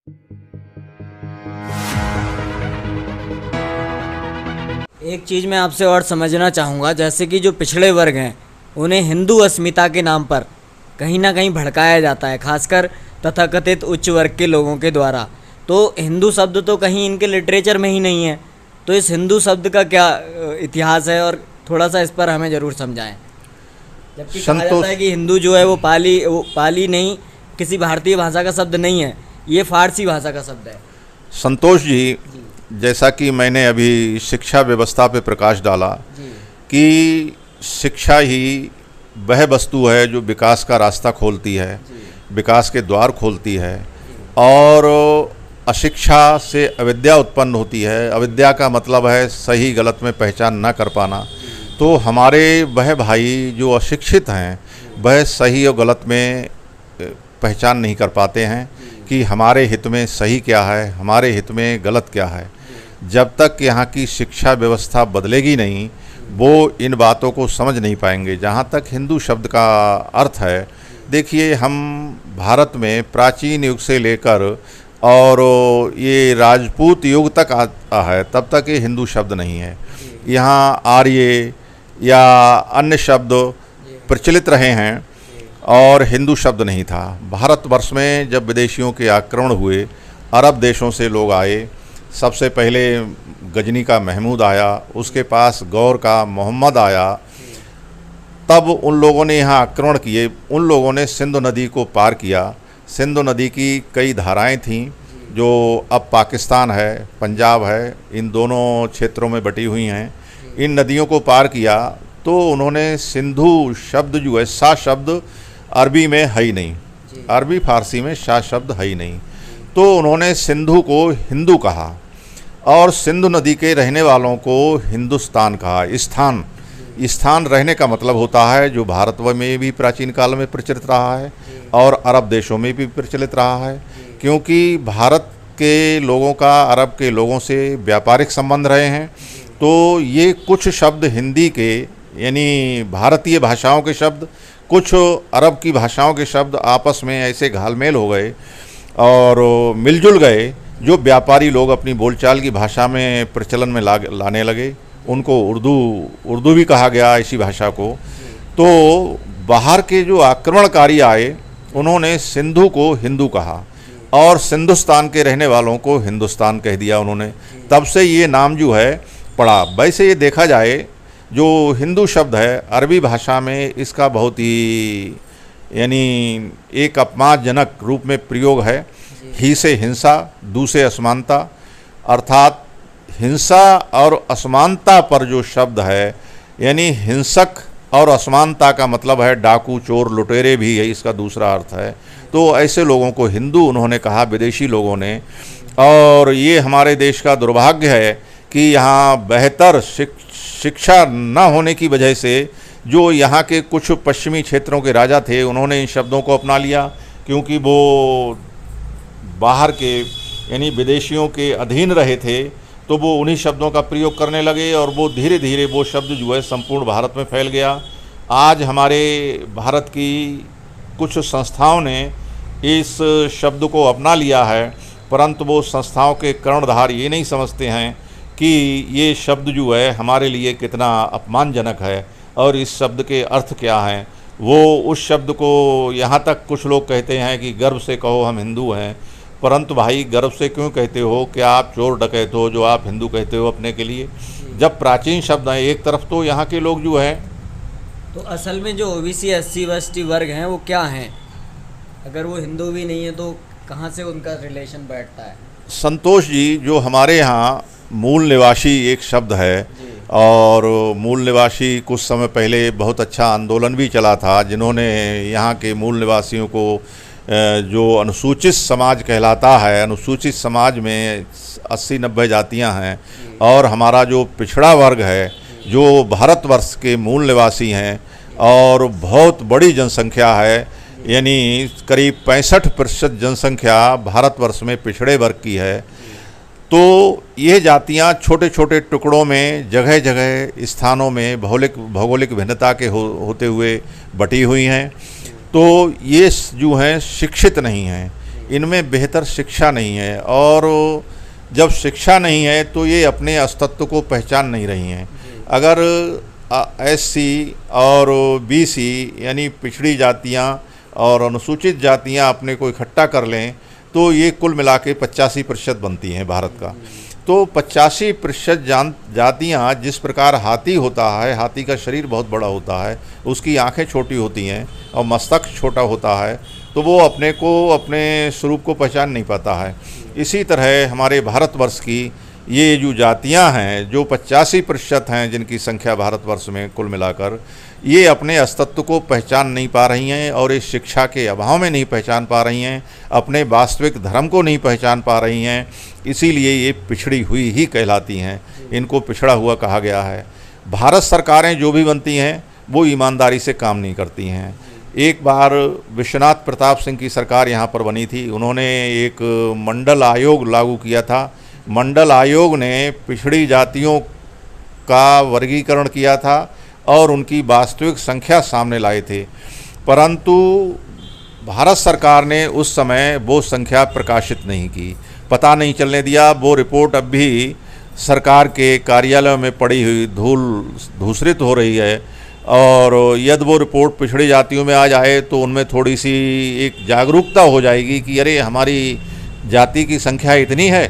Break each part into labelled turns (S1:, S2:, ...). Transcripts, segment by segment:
S1: एक चीज़ मैं आपसे और समझना चाहूँगा, जैसे कि जो पिछड़े वर्ग हैं उन्हें हिंदू अस्मिता के नाम पर कहीं ना कहीं भड़काया जाता है, खासकर तथाकथित उच्च वर्ग के लोगों के द्वारा। तो हिंदू शब्द तो कहीं इनके लिटरेचर में ही नहीं है, तो इस हिंदू शब्द का क्या इतिहास है, और थोड़ा सा इस पर हमें ज़रूर समझाएं। जबकि कहा जाता है कि हिंदू जो है वो पाली नहीं, किसी भारतीय भाषा का शब्द नहीं है, ये फारसी भाषा का शब्द है।
S2: संतोष जी, जैसा कि मैंने अभी शिक्षा व्यवस्था पे प्रकाश डाला कि शिक्षा ही वह वस्तु है जो विकास का रास्ता खोलती है, विकास के द्वार खोलती है, और अशिक्षा से अविद्या उत्पन्न होती है। अविद्या का मतलब है सही गलत में पहचान न कर पाना। तो हमारे वह भाई जो अशिक्षित हैं वह सही और गलत में पहचान नहीं कर पाते हैं कि हमारे हित में सही क्या है, हमारे हित में गलत क्या है। जब तक यहाँ की शिक्षा व्यवस्था बदलेगी नहीं, वो इन बातों को समझ नहीं पाएंगे। जहाँ तक हिंदू शब्द का अर्थ है, देखिए हम भारत में प्राचीन युग से लेकर और ये राजपूत युग तक आता है, तब तक ये हिंदू शब्द नहीं है। यहाँ आर्य या अन्य शब्द प्रचलित रहे हैं और हिंदू शब्द नहीं था। भारतवर्ष में जब विदेशियों के आक्रमण हुए, अरब देशों से लोग आए, सबसे पहले गजनी का महमूद आया, उसके पास गौर का मोहम्मद आया, तब उन लोगों ने यहाँ आक्रमण किए। उन लोगों ने सिंधु नदी को पार किया। सिंधु नदी की कई धाराएं थीं जो अब पाकिस्तान है, पंजाब है, इन दोनों क्षेत्रों में बटी हुई हैं। इन नदियों को पार किया तो उन्होंने सिंधु शब्द जो है, सा शब्द अरबी में है ही नहीं, अरबी फारसी में शाह शब्द है ही नहीं, तो उन्होंने सिंधु को हिंदू कहा और सिंधु नदी के रहने वालों को हिंदुस्तान कहा। स्थान रहने का मतलब होता है जो भारत में भी प्राचीन काल में प्रचलित रहा है और अरब देशों में भी प्रचलित रहा है, क्योंकि भारत के लोगों का अरब के लोगों से व्यापारिक संबंध रहे हैं। तो ये कुछ शब्द हिंदी के यानी भारतीय भाषाओं के शब्द, कुछ अरब की भाषाओं के शब्द आपस में ऐसे घालमेल हो गए और मिलजुल गए, जो व्यापारी लोग अपनी बोलचाल की भाषा में प्रचलन में लाने लगे। उनको उर्दू भी कहा गया इसी भाषा को। तो बाहर के जो आक्रमणकारी आए, उन्होंने सिंधु को हिंदू कहा और सिंधुस्तान के रहने वालों को हिंदुस्तान कह दिया उन्होंने। तब से ये नाम जो है पड़ा। वैसे ये देखा जाए, जो हिंदू शब्द है अरबी भाषा में इसका बहुत ही यानी एक अपमानजनक रूप में प्रयोग है। ही से हिंसा, दू से असमानता, अर्थात हिंसा और असमानता पर जो शब्द है, यानी हिंसक और असमानता का मतलब है डाकू, चोर, लुटेरे भी है, इसका दूसरा अर्थ है। तो ऐसे लोगों को हिंदू उन्होंने कहा, विदेशी लोगों ने। और ये हमारे देश का दुर्भाग्य है कि यहाँ बेहतर शिक्षा न होने की वजह से जो यहाँ के कुछ पश्चिमी क्षेत्रों के राजा थे, उन्होंने इन शब्दों को अपना लिया, क्योंकि वो बाहर के यानी विदेशियों के अधीन रहे थे, तो वो उन्हीं शब्दों का प्रयोग करने लगे और वो धीरे धीरे वो शब्द जो है संपूर्ण भारत में फैल गया। आज हमारे भारत की कुछ संस्थाओं ने इस शब्द को अपना लिया है, परंतु वो संस्थाओं के कर्णधार ये नहीं समझते हैं कि ये शब्द जो है हमारे लिए कितना अपमानजनक है और इस शब्द के अर्थ क्या हैं। वो उस शब्द को यहाँ तक कुछ लोग कहते हैं कि गर्व से कहो हम हिंदू हैं, परंतु भाई गर्व से क्यों कहते हो कि आप चोर डकैत हो जो आप हिंदू कहते हो अपने के लिए, जब प्राचीन शब्द हैं। एक तरफ तो यहाँ के लोग जो है,
S1: तो असल में जो ओबीसी SC ST वर्ग हैं वो क्या हैं? अगर वो हिंदू भी नहीं है तो कहाँ से उनका रिलेशन बैठता है?
S2: संतोष जी, जो हमारे यहाँ मूल निवासी एक शब्द है, और मूल निवासी कुछ समय पहले बहुत अच्छा आंदोलन भी चला था, जिन्होंने यहाँ के मूल निवासियों को जो अनुसूचित समाज कहलाता है, अनुसूचित समाज में 80-90 जातियाँ हैं, और हमारा जो पिछड़ा वर्ग है जो भारतवर्ष के मूल निवासी हैं और बहुत बड़ी जनसंख्या है, यानी करीब 65% जनसंख्या भारतवर्ष में पिछड़े वर्ग की है। तो ये जातियाँ छोटे छोटे टुकड़ों में जगह जगह स्थानों में भौगोलिक भिन्नता के होते हुए बटी हुई हैं। तो ये जो हैं शिक्षित नहीं हैं, इनमें बेहतर शिक्षा नहीं है, और जब शिक्षा नहीं है तो ये अपने अस्तित्व को पहचान नहीं रही हैं। अगर एससी और बीसी यानी पिछड़ी जातियां और अनुसूचित जातियां अपने को इकट्ठा कर लें तो ये कुल मिला के 85% बनती हैं भारत का। तो 85% जातियाँ जिस प्रकार हाथी होता है, हाथी का शरीर बहुत बड़ा होता है, उसकी आंखें छोटी होती हैं और मस्तक छोटा होता है, तो वो अपने को, अपने स्वरूप को पहचान नहीं पाता है। इसी तरह हमारे भारतवर्ष की ये जो जातियां हैं, जो 85% हैं जिनकी संख्या भारतवर्ष में कुल मिलाकर, ये अपने अस्तित्व को पहचान नहीं पा रही हैं और इस शिक्षा के अभाव में नहीं पहचान पा रही हैं, अपने वास्तविक धर्म को नहीं पहचान पा रही हैं, इसीलिए ये पिछड़ी हुई ही कहलाती हैं। इनको पिछड़ा हुआ कहा गया है। भारत सरकारें जो भी बनती हैं वो ईमानदारी से काम नहीं करती हैं। एक बार विश्वनाथ प्रताप सिंह की सरकार यहाँ पर बनी थी, उन्होंने एक मंडल आयोग लागू किया था। मंडल आयोग ने पिछड़ी जातियों का वर्गीकरण किया था और उनकी वास्तविक संख्या सामने लाए थे, परंतु भारत सरकार ने उस समय वो संख्या प्रकाशित नहीं की, पता नहीं चलने दिया। वो रिपोर्ट अब भी सरकार के कार्यालयों में पड़ी हुई धूसरित हो रही है, और यदि वो रिपोर्ट पिछड़ी जातियों में आ जाए तो उनमें थोड़ी सी एक जागरूकता हो जाएगी कि अरे हमारी जाति की संख्या इतनी है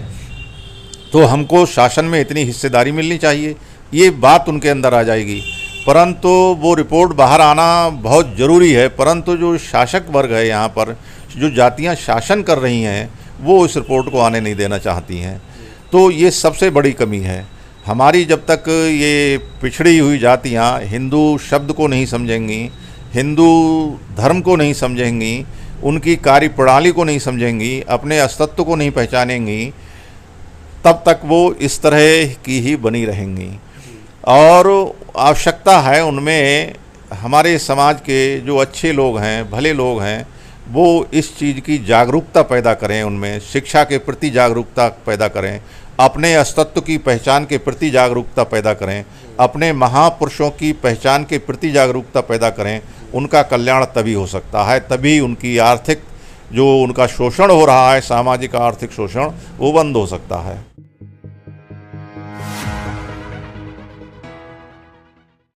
S2: तो हमको शासन में इतनी हिस्सेदारी मिलनी चाहिए, ये बात उनके अंदर आ जाएगी। परंतु वो रिपोर्ट बाहर आना बहुत ज़रूरी है, परंतु जो शासक वर्ग है यहाँ पर, जो जातियाँ शासन कर रही हैं, वो इस रिपोर्ट को आने नहीं देना चाहती हैं। तो ये सबसे बड़ी कमी है हमारी। जब तक ये पिछड़ी हुई जातियाँ हिंदू शब्द को नहीं समझेंगी, हिंदू धर्म को नहीं समझेंगी, उनकी कार्यप्रणाली को नहीं समझेंगी, अपने अस्तित्व को नहीं पहचानेंगी, तब तक वो इस तरह की ही बनी रहेंगी। और आवश्यकता है उनमें, हमारे समाज के जो अच्छे लोग हैं, भले लोग हैं, वो इस चीज़ की जागरूकता पैदा करें, उनमें शिक्षा के प्रति जागरूकता पैदा करें, अपने अस्तित्व की पहचान के प्रति जागरूकता पैदा करें, अपने महापुरुषों की पहचान के प्रति जागरूकता पैदा करें। उनका कल्याण तभी हो सकता है, तभी उनकी आर्थिक जो उनका शोषण हो रहा है, सामाजिक आर्थिक शोषण, वो बंद हो सकता है।